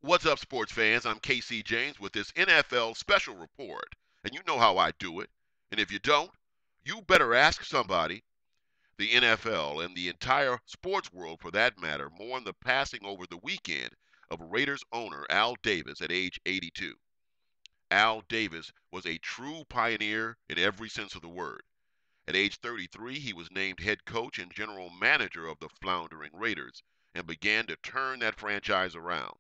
What's up, sports fans? I'm KC James with this NFL special report. And you know how I do it. And if you don't, you better ask somebody. The NFL and the entire sports world, for that matter, mourn the passing over the weekend of Raiders owner Al Davis at age 82. Al Davis was a true pioneer in every sense of the word. At age 33, he was named head coach and general manager of the floundering Raiders and began to turn that franchise around.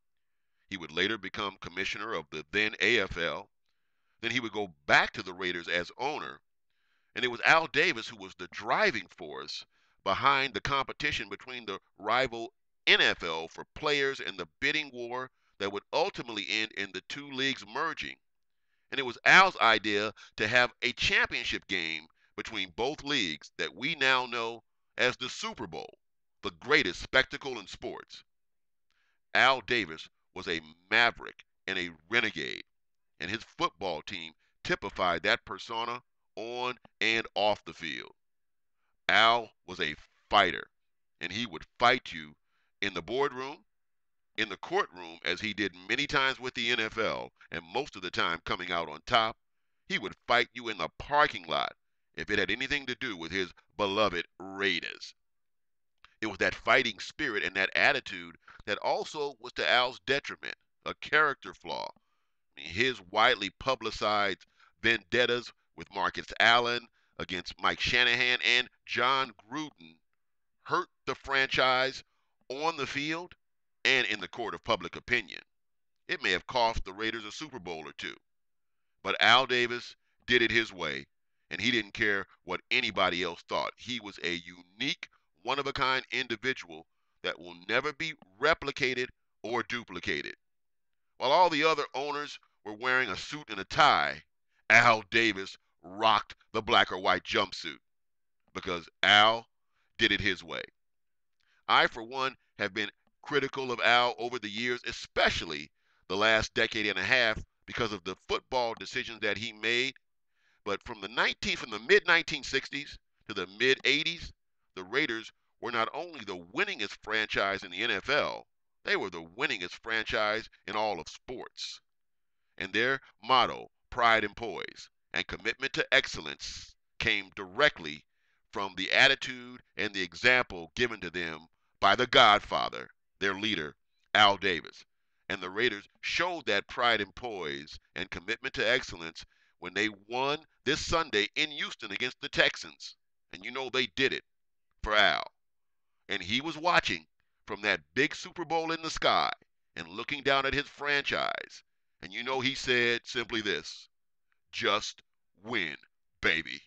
He would later become commissioner of the then AFL. Then he would go back to the Raiders as owner. And it was Al Davis who was the driving force behind the competition between the rival NFL for players and the bidding war that would ultimately end in the two leagues merging. And it was Al's idea to have a championship game between both leagues that we now know as the Super Bowl, the greatest spectacle in sports. Al Davis was a maverick and a renegade, and his football team typified that persona on and off the field. Al was a fighter, and he would fight you in the boardroom, in the courtroom, as he did many times with the NFL, and most of the time coming out on top. He would fight you in the parking lot if it had anything to do with his beloved Raiders. It was that fighting spirit and that attitude that also was to Al's detriment, a character flaw. I mean, his widely publicized vendettas with Marcus Allen against Mike Shanahan and John Gruden hurt the franchise on the field and in the court of public opinion. It may have cost the Raiders a Super Bowl or two, but Al Davis did it his way, and he didn't care what anybody else thought. He was a unique, one of a kind individual that will never be replicated or duplicated. While all the other owners were wearing a suit and a tie, Al Davis rocked the black or white jumpsuit because Al did it his way. I, for one, have been critical of Al over the years, especially the last decade and a half, because of the football decisions that he made. But from the mid 1960s to the mid 80s, the Raiders were not only the winningest franchise in the NFL, they were the winningest franchise in all of sports. And their motto, pride and poise, and commitment to excellence, came directly from the attitude and the example given to them by the Godfather, their leader, Al Davis. And the Raiders showed that pride and poise and commitment to excellence when they won this Sunday in Houston against the Texans. And you know they did it for Al. And he was watching from that big Super Bowl in the sky and looking down at his franchise. And you know he said simply this: just win, baby.